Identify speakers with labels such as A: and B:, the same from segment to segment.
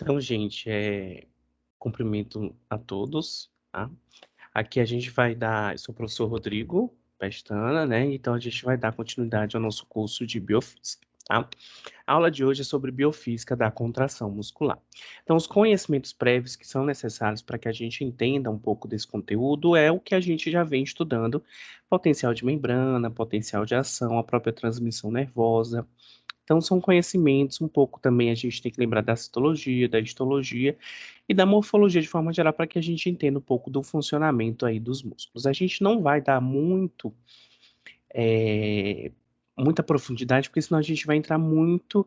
A: Então, gente, cumprimento a todos, tá? Aqui a gente vai dar, eu sou o professor Rodrigo Pestana, né? Então a gente vai dar continuidade ao nosso curso de biofísica, tá? A aula de hoje é sobre biofísica da contração muscular. Então, os conhecimentos prévios que são necessários para que a gente entenda um pouco desse conteúdo é o que a gente já vem estudando: potencial de membrana, potencial de ação, a própria transmissão nervosa. Então, são conhecimentos, um pouco também a gente tem que lembrar da citologia, da histologia e da morfologia de forma geral para que a gente entenda um pouco do funcionamento aí dos músculos. A gente não vai dar eh, muita profundidade, porque senão a gente vai entrar muito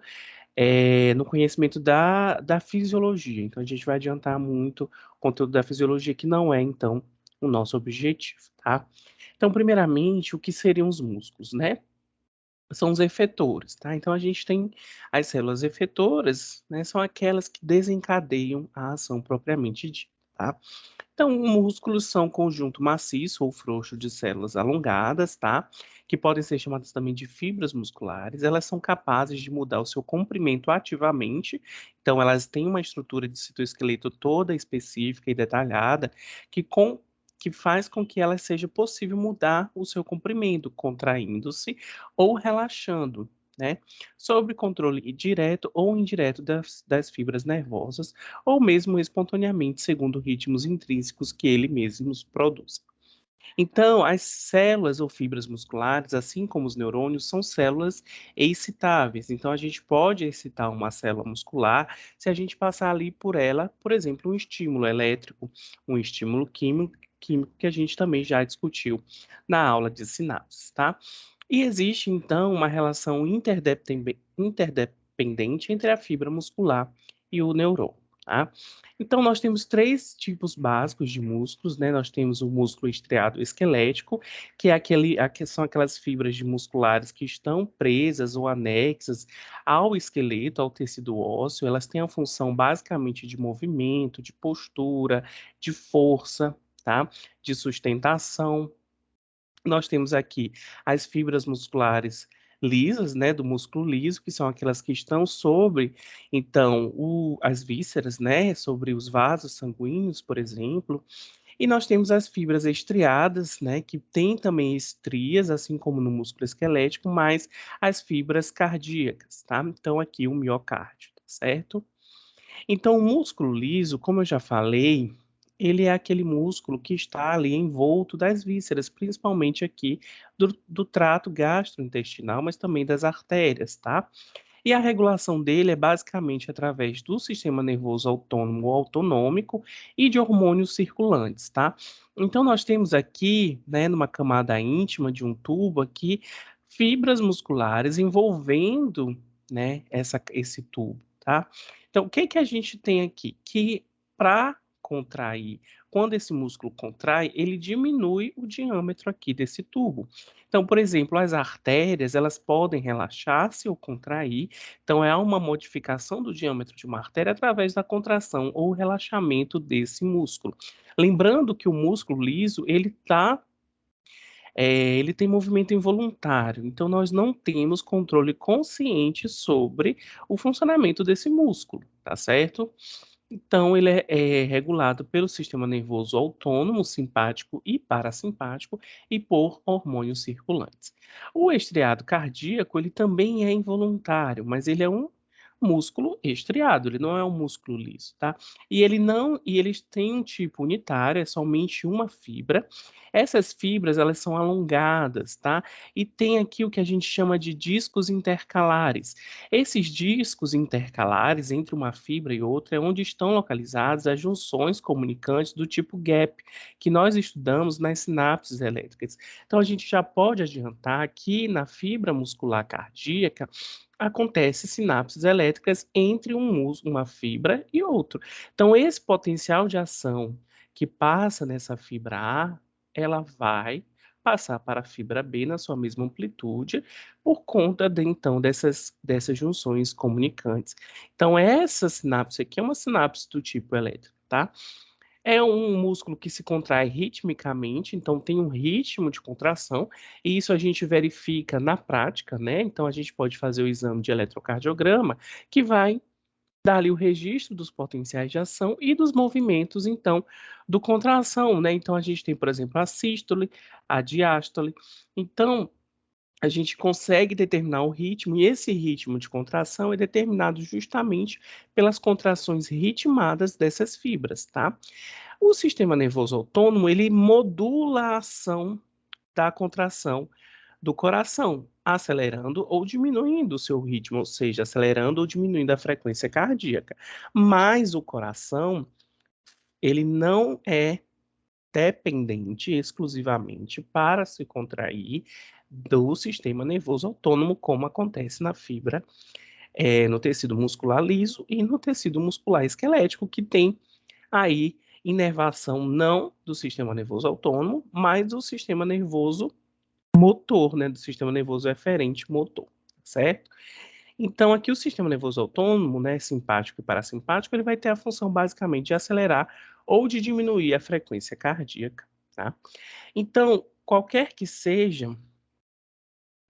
A: no conhecimento da fisiologia. Então, a gente vai adiantar muito o conteúdo da fisiologia, que não é, então, o nosso objetivo, tá? Então, primeiramente, o que seriam os músculos, né? São os efetores, tá? Então a gente tem as células efetoras, né? São aquelas que desencadeiam a ação propriamente dita, tá? Então, músculos são um conjunto maciço ou frouxo de células alongadas, tá? Que podem ser chamadas também de fibras musculares. Elas são capazes de mudar o seu comprimento ativamente. Então, elas têm uma estrutura de citoesqueleto toda específica e detalhada que faz com que ela seja possível mudar o seu comprimento, contraindo-se ou relaxando, né? Sob controle direto ou indireto das fibras nervosas, ou mesmo espontaneamente, segundo ritmos intrínsecos que ele mesmo produz. Então, as células ou fibras musculares, assim como os neurônios, são células excitáveis. Então, a gente pode excitar uma célula muscular se a gente passar ali por ela, por exemplo, um estímulo elétrico, um estímulo químico que a gente também já discutiu na aula de sinapses, tá? E existe, então, uma relação interdependente entre a fibra muscular e o neurônio, tá? Então, nós temos três tipos básicos de músculos, né? Nós temos o músculo estriado esquelético, que é são aquelas fibras de musculares que estão presas ou anexas ao esqueleto, ao tecido ósseo. Elas têm a função basicamente de movimento, de postura, de força, tá? De sustentação. Nós temos aqui as fibras musculares lisas, né, do músculo liso, que são aquelas que estão sobre, então, as vísceras, né, sobre os vasos sanguíneos, por exemplo. E nós temos as fibras estriadas, né, que têm também estrias, assim como no músculo esquelético, mas as fibras cardíacas, tá? Então, aqui o miocárdio, tá certo? Então, o músculo liso, como eu já falei, ele é aquele músculo que está ali envolto das vísceras, principalmente aqui do trato gastrointestinal, mas também das artérias, tá? E a regulação dele é basicamente através do sistema nervoso autônomo ou autonômico e de hormônios circulantes, tá? Então, nós temos aqui, né, numa camada íntima de um tubo aqui, fibras musculares envolvendo, né, esse tubo, tá? Então, o que que a gente tem aqui? Que para contrair, quando esse músculo contrai, ele diminui o diâmetro aqui desse tubo. Então, por exemplo, as artérias, elas podem relaxar-se ou contrair. Então, é uma modificação do diâmetro de uma artéria através da contração ou relaxamento desse músculo. Lembrando que o músculo liso, ele tem movimento involuntário, então nós não temos controle consciente sobre o funcionamento desse músculo, tá certo? Então, ele é regulado pelo sistema nervoso autônomo, simpático e parasimpático e por hormônios circulantes. O estriado cardíaco, ele também é involuntário, mas ele é um músculo estriado, ele não é um músculo liso, tá? E eles têm um tipo unitário, é somente uma fibra. Essas fibras, elas são alongadas, tá? E tem aqui o que a gente chama de discos intercalares. Esses discos intercalares entre uma fibra e outra é onde estão localizadas as junções comunicantes do tipo gap, que nós estudamos nas sinapses elétricas. Então, a gente já pode adiantar que na fibra muscular cardíaca acontece sinapses elétricas entre uma fibra e outro. Então, esse potencial de ação que passa nessa fibra A, ela vai passar para a fibra B na sua mesma amplitude, por conta então dessas junções comunicantes. Então, essa sinapse aqui é uma sinapse do tipo elétrico, tá? É um músculo que se contrai ritmicamente, então tem um ritmo de contração, e isso a gente verifica na prática, né? Então, a gente pode fazer o exame de eletrocardiograma, que vai dá ali o registro dos potenciais de ação e dos movimentos, então, do contração, né? Então, a gente tem, por exemplo, a sístole, a diástole. Então, a gente consegue determinar o ritmo, e esse ritmo de contração é determinado justamente pelas contrações ritmadas dessas fibras, tá? O sistema nervoso autônomo, ele modula a ação da contração do coração, acelerando ou diminuindo o seu ritmo, ou seja, acelerando ou diminuindo a frequência cardíaca. Mas o coração, ele não é dependente exclusivamente para se contrair do sistema nervoso autônomo, como acontece na fibra, no tecido muscular liso e no tecido muscular esquelético, que tem aí inervação não do sistema nervoso autônomo, mas do sistema nervoso motor, né, do sistema nervoso eferente motor, certo? Então, aqui o sistema nervoso autônomo, né, simpático e parasimpático, ele vai ter a função basicamente de acelerar ou de diminuir a frequência cardíaca, tá? Então, qualquer que seja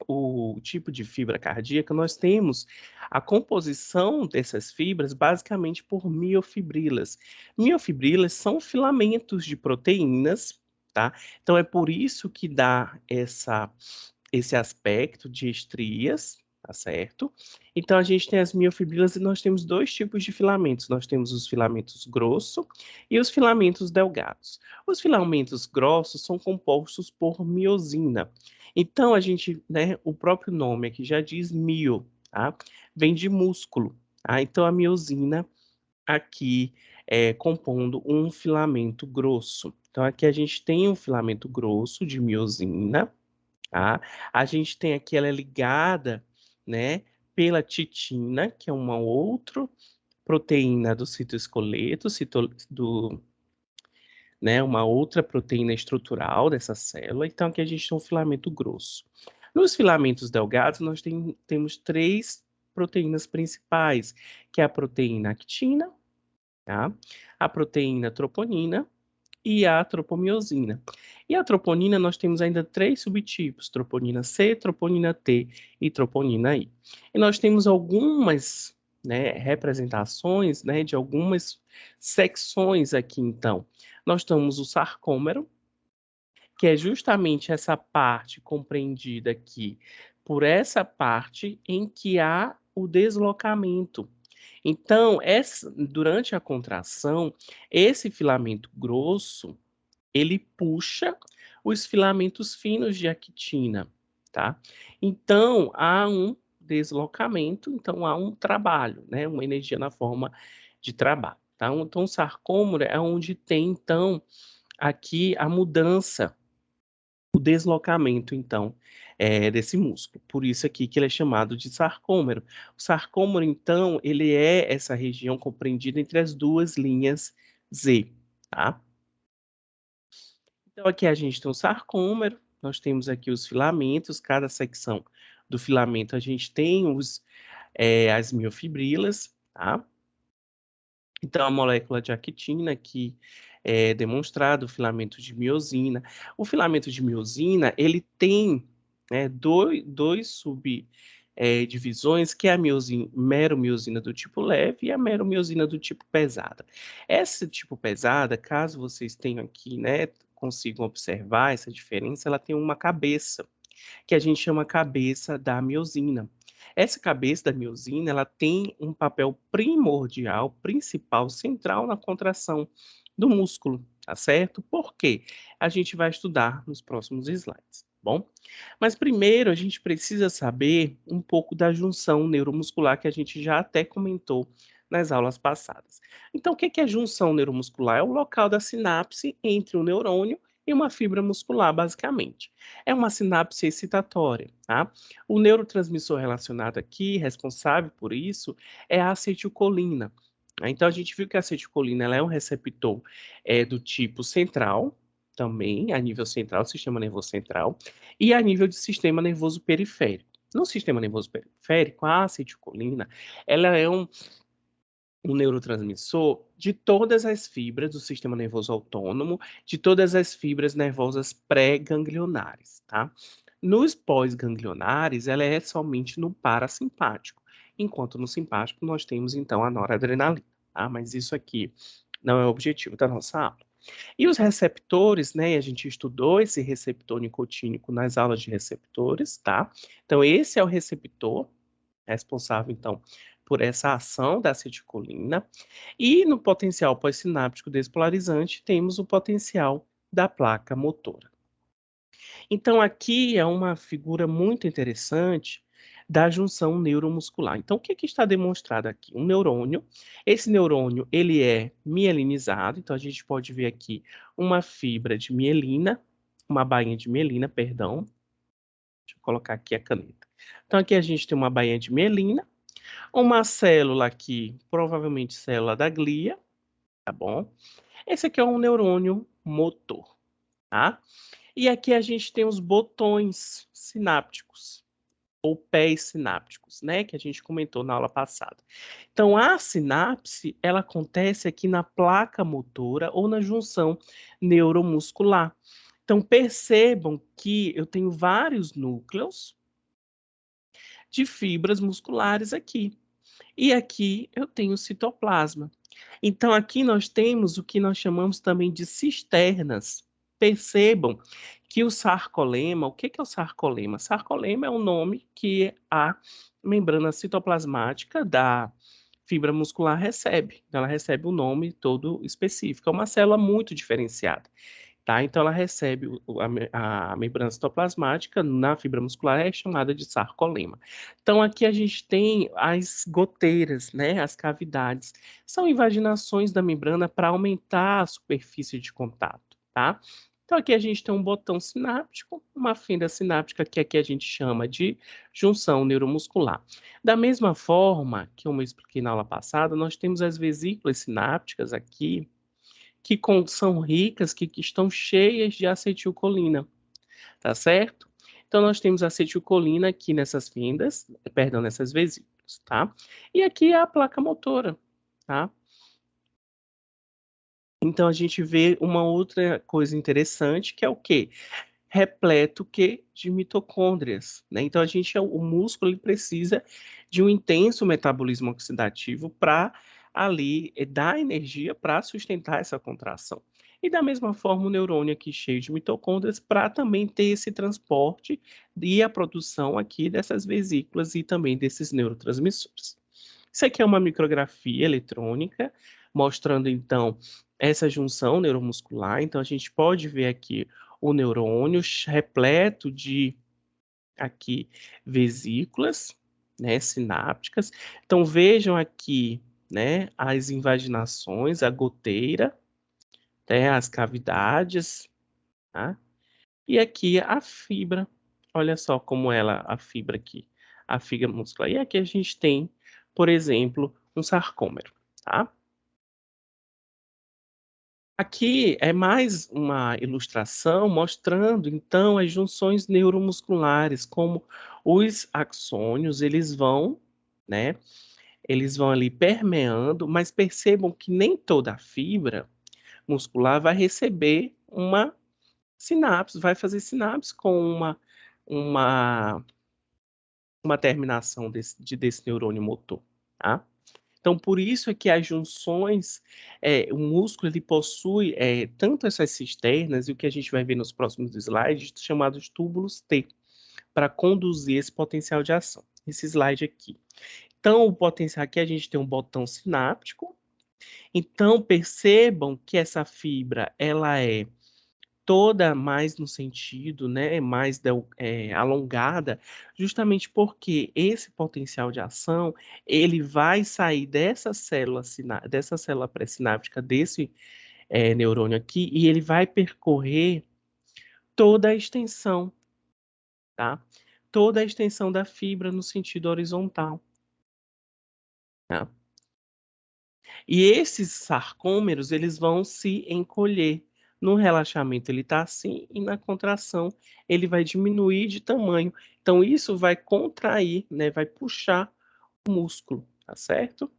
A: o tipo de fibra cardíaca, nós temos a composição dessas fibras basicamente por miofibrilas. Miofibrilas são filamentos de proteínas, tá? Então, é por isso que dá esse aspecto de estrias, tá certo? Então, a gente tem as miofibrilas e nós temos dois tipos de filamentos. Nós temos os filamentos grossos e os filamentos delgados. Os filamentos grossos são compostos por miosina. Então, a gente, né, o próprio nome aqui já diz mio, tá? Vem de músculo, tá? Então, a miosina aqui compondo um filamento grosso. Então, aqui a gente tem um filamento grosso de miosina, tá? A gente tem aqui, ela é ligada, né, pela titina, que é uma outra proteína do citoesqueleto, né, uma outra proteína estrutural dessa célula. Então, aqui a gente tem um filamento grosso. Nos filamentos delgados, nós temos três proteínas principais, que é a proteína actina, tá? A proteína troponina e a tropomiosina. E a troponina, nós temos ainda três subtipos: troponina C, troponina T e troponina I. E nós temos algumas, né, representações, né, de algumas secções aqui, então. Nós temos o sarcômero, que é justamente essa parte compreendida aqui por essa parte em que há o deslocamento. Então, durante a contração, esse filamento grosso, ele puxa os filamentos finos de actina, tá? Então, há um deslocamento, então há um trabalho, né? Uma energia na forma de trabalho, tá? Então, o sarcômero é onde tem, então, aqui a mudança, o deslocamento, então, desse músculo. Por isso aqui que ele é chamado de sarcômero. O sarcômero, então, ele é essa região compreendida entre as duas linhas Z, tá? Então, aqui a gente tem o sarcômero, nós temos aqui os filamentos, cada secção do filamento a gente tem as miofibrilas, tá? Então, a molécula de actina aqui é demonstrado, o filamento de miosina. O filamento de miosina, ele tem, né, dois subdivisões, que é a meromiosina do tipo leve e a meromiosina do tipo pesada. Essa tipo pesada, caso vocês tenham aqui, né, consigam observar essa diferença, ela tem uma cabeça, que a gente chama cabeça da miosina. Essa cabeça da miosina, ela tem um papel primordial, principal, central na contração do músculo, tá certo? Por quê? A gente vai estudar nos próximos slides, tá bom? Mas primeiro a gente precisa saber um pouco da junção neuromuscular que a gente já até comentou nas aulas passadas. Então, o que é junção neuromuscular? É o local da sinapse entre um neurônio e uma fibra muscular, basicamente. É uma sinapse excitatória, tá? O neurotransmissor relacionado aqui, responsável por isso, é a acetilcolina. Então, a gente viu que a acetilcolina ela é um receptor do tipo central, também, a nível central, sistema nervoso central, e a nível de sistema nervoso periférico. No sistema nervoso periférico, a acetilcolina, ela é um neurotransmissor de todas as fibras do sistema nervoso autônomo, de todas as fibras nervosas pré-ganglionares, tá? Nos pós-ganglionares, ela é somente no parasimpático. enquanto no simpático nós temos, então, a noradrenalina, tá? Mas isso aqui não é o objetivo da nossa aula. E os receptores, né? A gente estudou esse receptor nicotínico nas aulas de receptores, tá? Então, esse é o receptor responsável, então, por essa ação da acetilcolina. E no potencial pós-sináptico despolarizante, temos o potencial da placa motora. Então, aqui é uma figura muito interessante da junção neuromuscular. Então, o que está demonstrado aqui? Um neurônio. Esse neurônio, ele é mielinizado. Então, a gente pode ver aqui uma fibra de mielina, uma bainha de mielina, perdão. Deixa eu colocar aqui a caneta. Então, aqui a gente tem uma bainha de mielina, uma célula aqui, provavelmente célula da glia, tá bom? Esse aqui é um neurônio motor, tá? E aqui a gente tem os botões sinápticos, ou pés sinápticos, né? Que a gente comentou na aula passada. Então, a sinapse, ela acontece aqui na placa motora ou na junção neuromuscular. Então, percebam que eu tenho vários núcleos de fibras musculares aqui. E aqui eu tenho citoplasma. Então, aqui nós temos o que nós chamamos também de cisternas. Percebam que o sarcolema, o que é o sarcolema? Sarcolema é o nome que a membrana citoplasmática da fibra muscular recebe. Então, ela recebe um nome todo específico. É uma célula muito diferenciada. Tá? Então, ela recebe a membrana citoplasmática na fibra muscular, é chamada de sarcolema. Então, aqui a gente tem as goteiras, né? As cavidades. São invaginações da membrana para aumentar a superfície de contato, tá? Então, aqui a gente tem um botão sináptico, uma fenda sináptica, que aqui a gente chama de junção neuromuscular. Da mesma forma que eu expliquei na aula passada, nós temos as vesículas sinápticas aqui, que são ricas, que estão cheias de acetilcolina, tá certo? Então, nós temos acetilcolina aqui nessas fendas, perdão, nessas vesículas, tá? E aqui é a placa motora, tá? Então, a gente vê uma outra coisa interessante, que é o quê? Repleto de mitocôndrias, né? Então, o músculo ele precisa de um intenso metabolismo oxidativo para ali dar energia para sustentar essa contração. E da mesma forma, o neurônio aqui cheio de mitocôndrias para também ter esse transporte e a produção aqui dessas vesículas e também desses neurotransmissores. Isso aqui é uma micrografia eletrônica mostrando então essa junção neuromuscular. Então a gente pode ver aqui o neurônio repleto de aqui vesículas, né, sinápticas. Então vejam aqui, né, as invaginações, a goteira, né, as cavidades, tá? E aqui a fibra. Olha só como a fibra aqui, a fibra muscular. E aqui a gente tem, por exemplo, um sarcômero, tá? Aqui é mais uma ilustração mostrando, então, as junções neuromusculares, como os axônios, eles vão, né? Eles vão ali permeando, mas percebam que nem toda a fibra muscular vai receber uma sinapse, vai fazer sinapse com uma, uma terminação desse neurônio motor, tá? Então, por isso é que as junções, o músculo ele possui tanto essas cisternas, e o que a gente vai ver nos próximos slides, chamados túbulos T, para conduzir esse potencial de ação. Esse slide aqui. Então, o potencial aqui, a gente tem um botão sináptico. Então, percebam que essa fibra, ela é toda mais no sentido, né, mais alongada, justamente porque esse potencial de ação, ele vai sair dessa célula pré-sináptica, desse neurônio aqui, e ele vai percorrer toda a extensão, tá? Toda a extensão da fibra no sentido horizontal, tá? E esses sarcômeros, eles vão se encolher. No relaxamento ele está assim e na contração ele vai diminuir de tamanho. Então isso vai contrair, né, vai puxar o músculo, tá certo?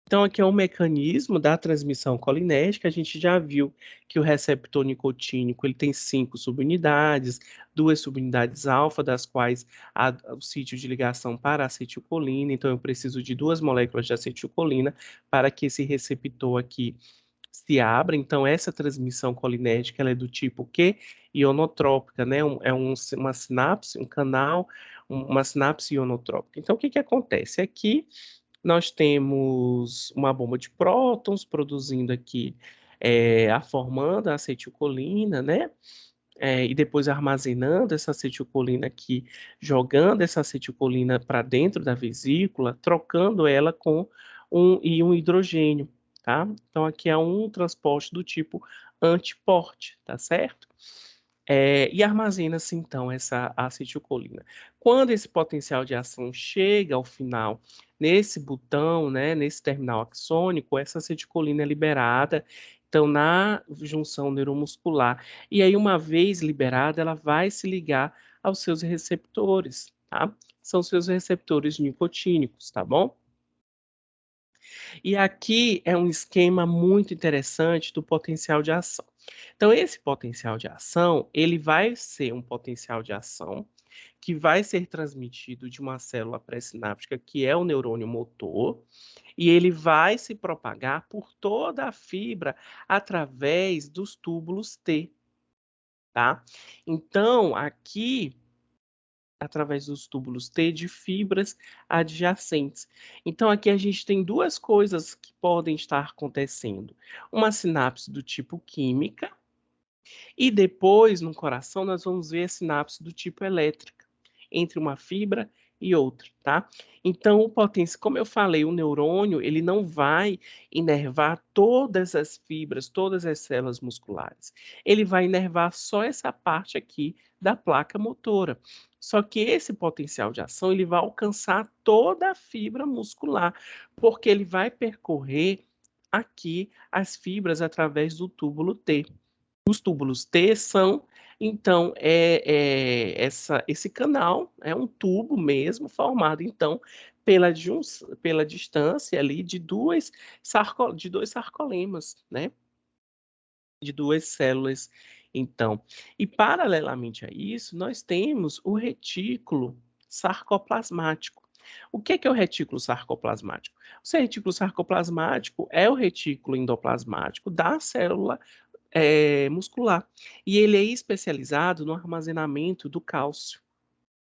A: Então, aqui é um mecanismo da transmissão colinética. A gente já viu que o receptor nicotínico ele tem 5 subunidades, 2 subunidades alfa, das quais o sítio de ligação para a acetilcolina. Então, eu preciso de 2 moléculas de acetilcolina para que esse receptor aqui se abra. Então, essa transmissão colinética ela é do tipo Q, ionotrópica, né? Uma sinapse, um canal, uma sinapse ionotrópica. Então, o que que acontece? Aqui nós temos uma bomba de prótons produzindo aqui, formando a acetilcolina, né? E depois armazenando essa acetilcolina aqui, jogando essa acetilcolina para dentro da vesícula, trocando ela com um íon hidrogênio, tá? Então aqui é um transporte do tipo antiporte, tá certo? E armazena-se então essa acetilcolina. Quando esse potencial de ação chega ao final, nesse botão, né, nesse terminal axônico, essa acetilcolina é liberada, então na junção neuromuscular. E aí, uma vez liberada, ela vai se ligar aos seus receptores, tá? São seus receptores nicotínicos, tá bom? E aqui é um esquema muito interessante do potencial de ação. Então, esse potencial de ação, ele vai ser um potencial de ação que vai ser transmitido de uma célula pré-sináptica, que é o neurônio motor, e ele vai se propagar por toda a fibra através dos túbulos T, tá? Então, aqui através dos túbulos T de fibras adjacentes. Então, aqui a gente tem duas coisas que podem estar acontecendo: uma sinapse do tipo química, e depois, no coração, nós vamos ver a sinapse do tipo elétrica, entre uma fibra e outra, tá? Então, o potencial, como eu falei, o neurônio, ele não vai inervar todas as fibras, todas as células musculares. Ele vai inervar só essa parte aqui da placa motora. Só que esse potencial de ação, ele vai alcançar toda a fibra muscular, porque ele vai percorrer aqui as fibras através do túbulo T. Os túbulos T são, então, esse canal é um tubo mesmo formado, então, pela distância ali de dois sarcolemas, né? De duas células, então. E, paralelamente a isso, nós temos o retículo sarcoplasmático. O que é o retículo sarcoplasmático? O retículo sarcoplasmático é o retículo endoplasmático da célula muscular. E ele é especializado no armazenamento do cálcio,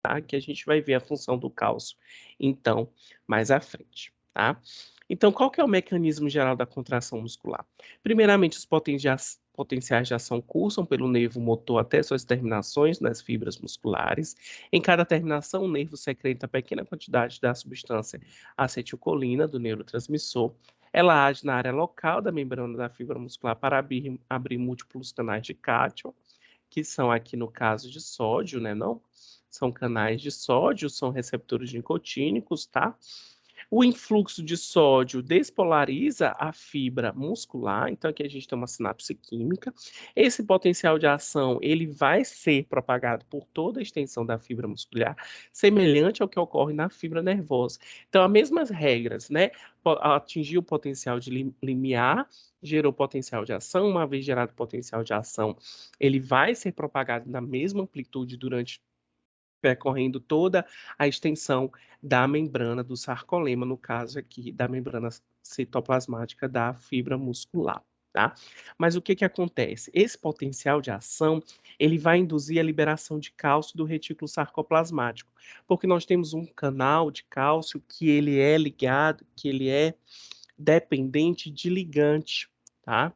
A: tá? Que a gente vai ver a função do cálcio, então, mais à frente, tá? Então, qual que é o mecanismo geral da contração muscular? Primeiramente, os potenciais de ação cursam pelo nervo motor até suas terminações nas fibras musculares. Em cada terminação, o nervo secreta pequena quantidade da substância acetilcolina do neurotransmissor. Ela age na área local da membrana da fibra muscular para abrir múltiplos canais de cátion, que são aqui no caso de sódio, né, não? São canais de sódio, são receptores nicotínicos, tá? O influxo de sódio despolariza a fibra muscular, então aqui a gente tem uma sinapse química. Esse potencial de ação, ele vai ser propagado por toda a extensão da fibra muscular, semelhante ao que ocorre na fibra nervosa. Então, as mesmas regras, né? Atingir o potencial de limiar, gerou potencial de ação, uma vez gerado o potencial de ação, ele vai ser propagado na mesma amplitude durante percorrendo toda a extensão da membrana do sarcolema, no caso aqui da membrana citoplasmática da fibra muscular, tá? Mas o que que acontece? Esse potencial de ação, ele vai induzir a liberação de cálcio do retículo sarcoplasmático, porque nós temos um canal de cálcio que ele é ligado, que ele é dependente de ligante, tá?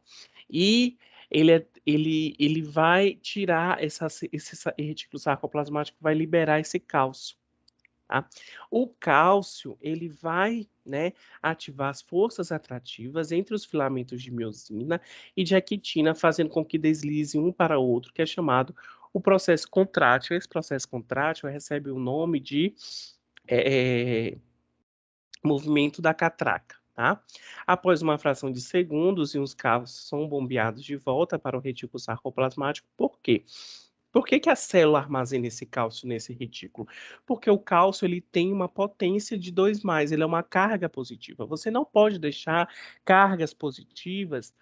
A: E ele vai tirar esse retículo sarcoplasmático, vai liberar esse cálcio, tá? O cálcio, ele vai, né, ativar as forças atrativas entre os filamentos de miosina e de actina, fazendo com que deslize um para o outro, que é chamado o processo contrátil. Esse processo contrátil recebe o nome de é, movimento da catraca, tá? Após uma fração de segundos, e os carros são bombeados de volta para o retículo sarcoplasmático. Por quê? Por que que a célula armazena esse cálcio nesse retículo? Porque o cálcio ele tem uma potência de 2+, ele é uma carga positiva. Você não pode deixar cargas positivas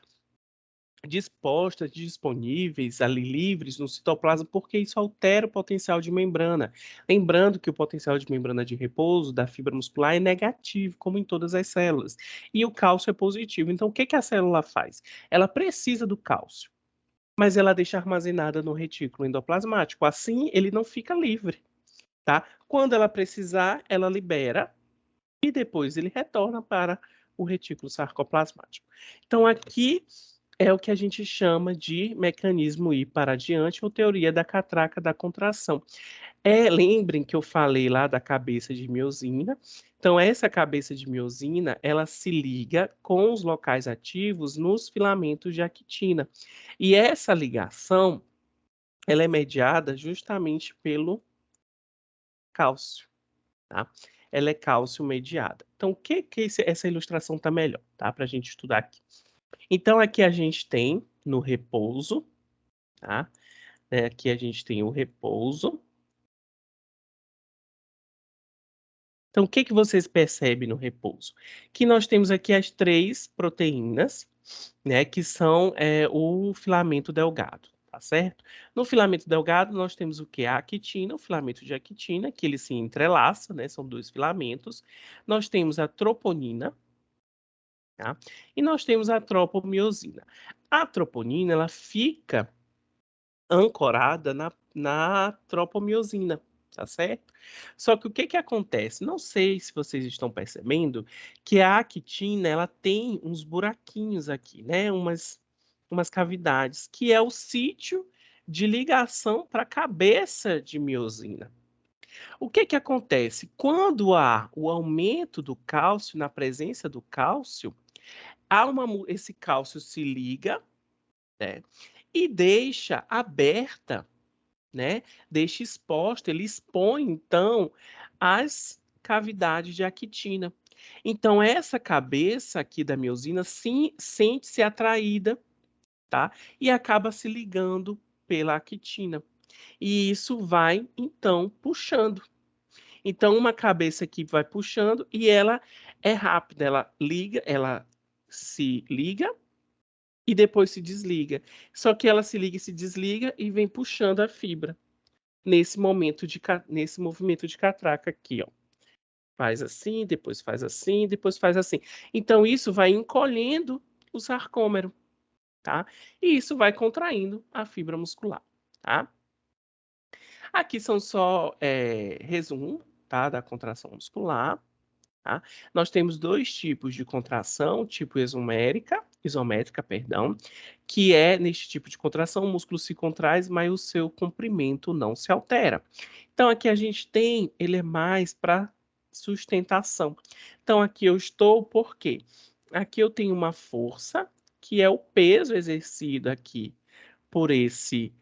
A: dispostas, disponíveis, ali livres no citoplasma, porque isso altera o potencial de membrana. Lembrando que o potencial de membrana de repouso da fibra muscular é negativo, como em todas as células, e o cálcio é positivo. Então, o que que a célula faz? Ela precisa do cálcio, mas ela deixa armazenada no retículo endoplasmático. Assim, ele não fica livre, tá? Quando ela precisar, ela libera e depois ele retorna para o retículo sarcoplasmático. Então, aqui é o que a gente chama de mecanismo ir para adiante ou teoria da catraca da contração. Lembrem que eu falei lá da cabeça de miosina. Então, essa cabeça de miosina, ela se liga com os locais ativos nos filamentos de actina. E essa ligação, ela é mediada justamente pelo cálcio, tá? Ela é cálcio mediada. Então, o que que essa ilustração está melhor, tá? Para a gente estudar aqui. Então, aqui a gente tem no repouso, tá? Aqui a gente tem o repouso. Então, o que que vocês percebem no repouso? Que nós temos aqui as 3 proteínas, né, que são o filamento delgado, tá certo? No filamento delgado, nós temos o que? A actina, o filamento de actina, que ele se entrelaça, né, são 2 filamentos. Nós temos a troponina, tá? E nós temos a tropomiosina. A troponina, ela fica ancorada na tropomiosina, tá certo? Só que o que que acontece? Não sei se vocês estão percebendo que a actina, ela tem uns buraquinhos aqui, né? Umas cavidades, que é o sítio de ligação para a cabeça de miosina. O que que acontece? Quando há o aumento do cálcio, na presença do cálcio, esse cálcio se liga, né? E deixa aberta, né? Deixa exposta, ele expõe então as cavidades de actina. Então essa cabeça aqui da miosina sim, sente-se atraída, tá? E acaba se ligando pela actina. E isso vai então puxando. Então uma cabeça aqui vai puxando e ela é rápida, ela se liga e depois se desliga. Só que ela se liga e se desliga e vem puxando a fibra nesse movimento de catraca aqui, ó. Faz assim, depois faz assim, depois faz assim. Então isso vai encolhendo o sarcômero, tá? E isso vai contraindo a fibra muscular, tá? Aqui são só resumo, tá, da contração muscular. Tá? Nós temos 2 tipos de contração, tipo isométrica, perdão, que é neste tipo de contração, o músculo se contrai, mas o seu comprimento não se altera. Então, aqui a gente tem, ele é mais para sustentação. Então, aqui eu estou, por quê? Aqui eu tenho uma força, que é o peso exercido aqui por esse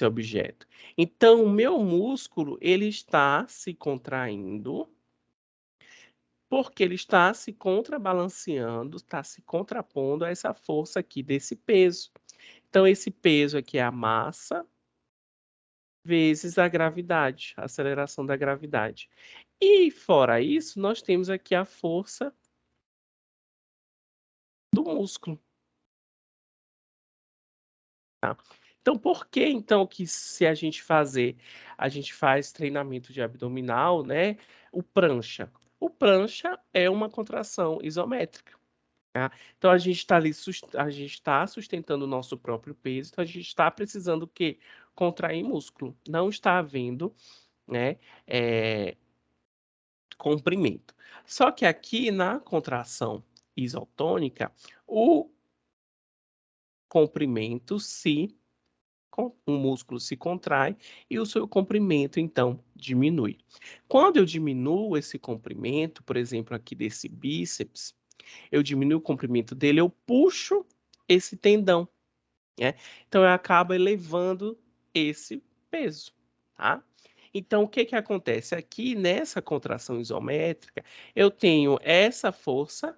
A: objeto. Então, o meu músculo, ele está se contraindo, porque ele está se contrabalanceando, está se contrapondo a essa força aqui desse peso. Então, esse peso aqui é a massa vezes a gravidade, a aceleração da gravidade. E, fora isso, nós temos aqui a força do músculo. Tá? Então, por que então que se a gente faz treinamento de abdominal, né? O prancha. O prancha é uma contração isométrica. Tá? Então a gente está ali, a gente está sustentando o nosso próprio peso, então a gente está precisando o quê? Contrair músculo. Não está havendo, né, comprimento. Só que aqui na contração isotônica, o comprimento o músculo se contrai e o seu comprimento, então, diminui. Quando eu diminuo esse comprimento, por exemplo, aqui desse bíceps, eu diminuo o comprimento dele, eu puxo esse tendão, né? Então, eu acabo elevando esse peso, tá? Então, o que que acontece? Aqui, nessa contração isométrica, eu tenho essa força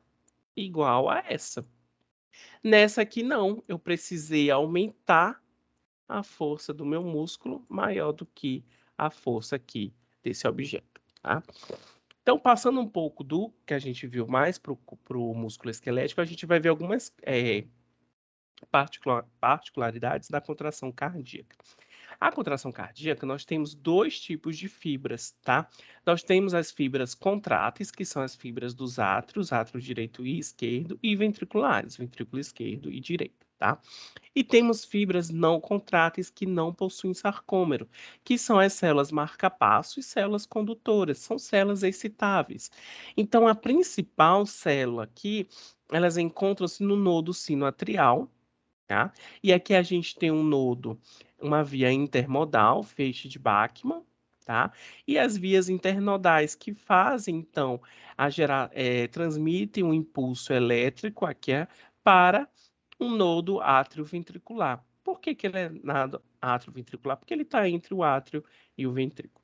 A: igual a essa. Nessa aqui, não. Eu precisei aumentar a força do meu músculo maior do que a força aqui desse objeto, tá? Então, passando um pouco do que a gente viu mais para o músculo esquelético, a gente vai ver algumas particularidades da contração cardíaca. A contração cardíaca, nós temos dois tipos de fibras, tá? Nós temos as fibras contráteis, que são as fibras dos átrios, átrio direito e esquerdo, e ventriculares, ventrículo esquerdo e direito, tá? E temos fibras não contráteis que não possuem sarcômero, que são as células marca-passo e células condutoras, são células excitáveis. Então, a principal célula aqui, elas encontram-se no nodo sinoatrial, tá? E aqui a gente tem um nodo, uma via intermodal, feixe de Bachmann, tá? E as vias internodais que fazem, então, transmitem um impulso elétrico aqui para um nodo átrio-ventricular. Por que que ele é nado átrio-ventricular? Porque ele está entre o átrio e o ventrículo.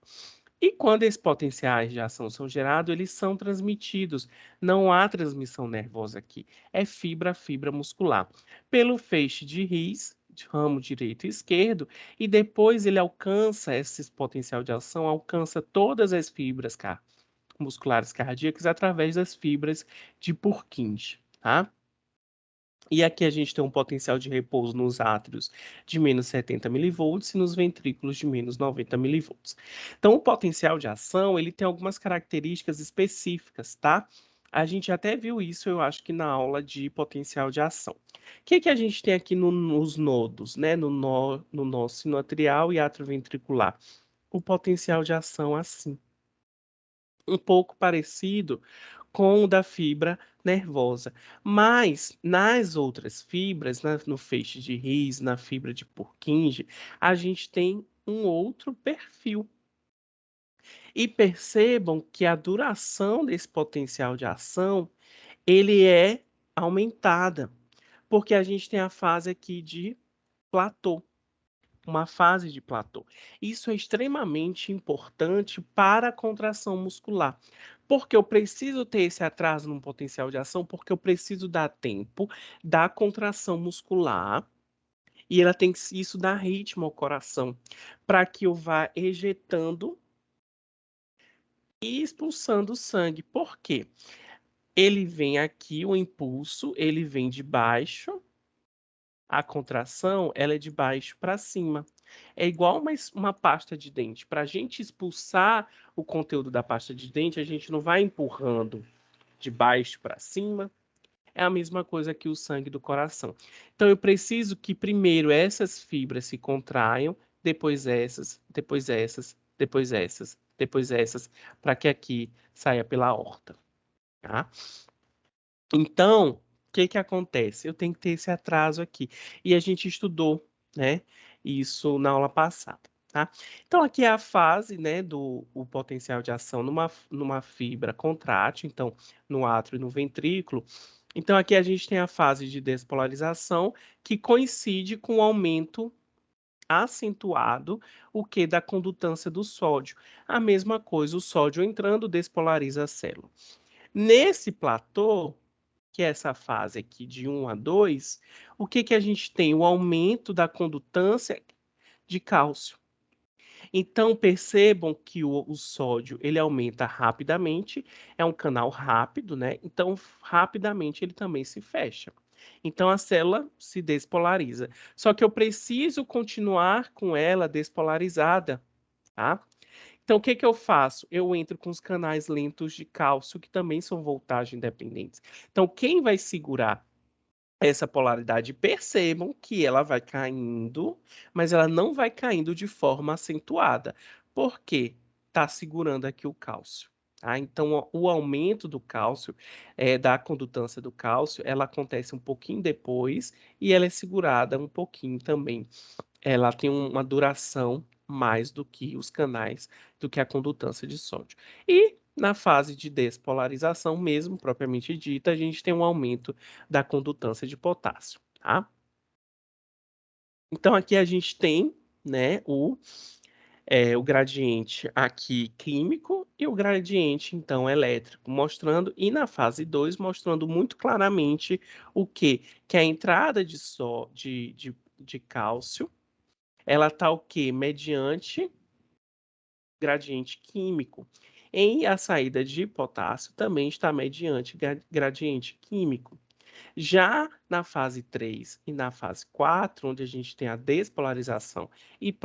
A: E quando esses potenciais de ação são gerados, eles são transmitidos. Não há transmissão nervosa aqui. É fibra a fibra muscular. Pelo feixe de His, de ramo direito e esquerdo, e depois ele alcança, esse potencial de ação alcança todas as fibras musculares cardíacas através das fibras de Purkinje, tá? E aqui a gente tem um potencial de repouso nos átrios de menos 70 milivolts e nos ventrículos de menos 90 milivolts. Então, o potencial de ação, ele tem algumas características específicas, tá? A gente até viu isso, eu acho que na aula de potencial de ação. O que que a gente tem aqui nos nodos, né? No nó sinoatrial e atrioventricular? O potencial de ação assim, um pouco parecido com o da fibra nervosa. Mas nas outras fibras, no feixe de His, na fibra de Purkinje, a gente tem um outro perfil. E percebam que a duração desse potencial de ação, ele é aumentada, porque a gente tem a fase aqui de platô, uma fase de platô. Isso é extremamente importante para a contração muscular, porque eu preciso ter esse atraso no potencial de ação, porque eu preciso dar tempo da contração muscular e ela tem que isso dar ritmo ao coração, para que eu vá ejetando e expulsando o sangue. Por quê? Ele vem aqui, o impulso, ele vem de baixo. A contração, ela é de baixo para cima. É igual uma pasta de dente. Para a gente expulsar o conteúdo da pasta de dente, a gente não vai empurrando de baixo para cima. É a mesma coisa que o sangue do coração. Então, eu preciso que primeiro essas fibras se contraiam, depois essas, depois essas, depois essas, depois essas, para que aqui saia pela aorta, tá? Então, o que que acontece? Eu tenho que ter esse atraso aqui. E a gente estudou, né, isso na aula passada, tá? Então, aqui é a fase, né, do o potencial de ação numa fibra contrátil, então, no átrio e no ventrículo. Então, aqui a gente tem a fase de despolarização, que coincide com o aumento acentuado, o que da condutância do sódio. A mesma coisa, o sódio entrando despolariza a célula. Nesse platô, que é essa fase aqui de 1 a 2, o que que a gente tem? O aumento da condutância de cálcio. Então, percebam que o sódio, ele aumenta rapidamente, é um canal rápido, né? Então, rapidamente ele também se fecha. Então, a célula se despolariza. Só que eu preciso continuar com ela despolarizada, tá? Então, o que que eu faço? Eu entro com os canais lentos de cálcio, que também são voltagem dependentes. Então, quem vai segurar essa polaridade? Percebam que ela vai caindo, mas ela não vai caindo de forma acentuada. Por quê? Está segurando aqui o cálcio. Tá? Então, o aumento do cálcio, da condutância do cálcio, ela acontece um pouquinho depois e ela é segurada um pouquinho também. Ela tem uma duração mais do que os canais, do que a condutância de sódio. E na fase de despolarização mesmo, propriamente dita, a gente tem um aumento da condutância de potássio, tá? Então aqui a gente tem, né, o gradiente aqui químico e o gradiente, então, elétrico, mostrando, e na fase 2, mostrando muito claramente o quê? Que a entrada de cálcio ela está o quê? Mediante gradiente químico. E a saída de potássio também está mediante gradiente químico. Já na fase 3 e na fase 4, onde a gente tem a despolarização e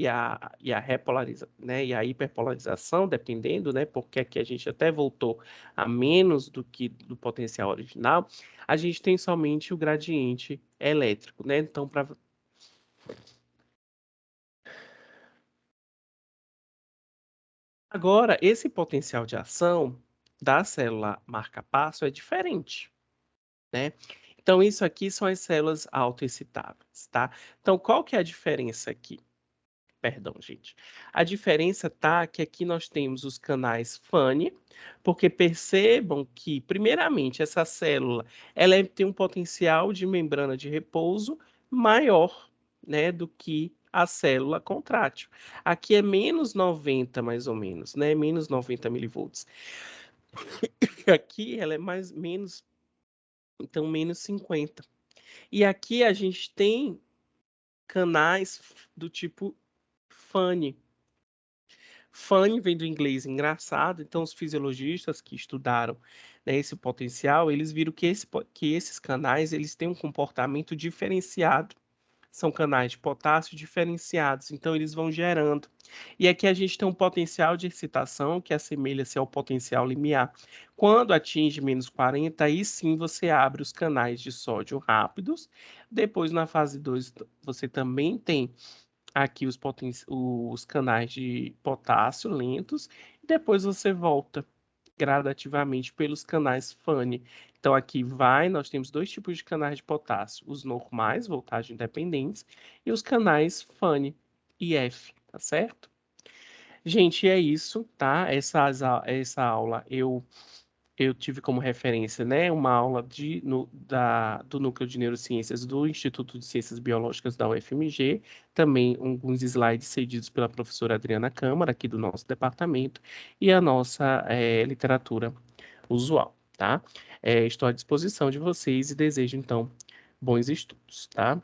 A: a repolarização, né, e a hiperpolarização, dependendo, né, porque aqui a gente até voltou a menos do que do potencial original, a gente tem somente o gradiente elétrico, né? Então, agora, esse potencial de ação da célula marca-passo é diferente, né? Então, isso aqui são as células autoexcitáveis, tá? Então, qual que é a diferença aqui? Perdão, gente. A diferença tá que aqui nós temos os canais FANE, porque percebam que, primeiramente, essa célula tem um potencial de membrana de repouso maior, né, do que a célula contrátil. Aqui é menos 90, mais ou menos, né? Menos 90 milivolts. Aqui ela é menos, então menos 50. E aqui a gente tem canais do tipo FANE. FANE vem do inglês engraçado, então os fisiologistas que estudaram, né, esse potencial, eles viram que esses canais eles têm um comportamento diferenciado. São canais de potássio diferenciados, então eles vão gerando. E aqui a gente tem um potencial de excitação que assemelha-se ao potencial limiar. Quando atinge menos 40, aí sim você abre os canais de sódio rápidos. Depois, na fase 2, você também tem aqui os canais de potássio lentos, e depois você volta gradativamente pelos canais FANE. Então, aqui nós temos dois tipos de canais de potássio: os normais, voltagem independentes, e os canais FANE e F, tá certo? Gente, é isso, tá? Essa aula eu tive como referência, né, uma aula do Núcleo de Neurociências do Instituto de Ciências Biológicas da UFMG, também alguns slides cedidos pela professora Adriana Câmara, aqui do nosso departamento, e a nossa literatura usual, tá? Estou à disposição de vocês e desejo, então, bons estudos, tá?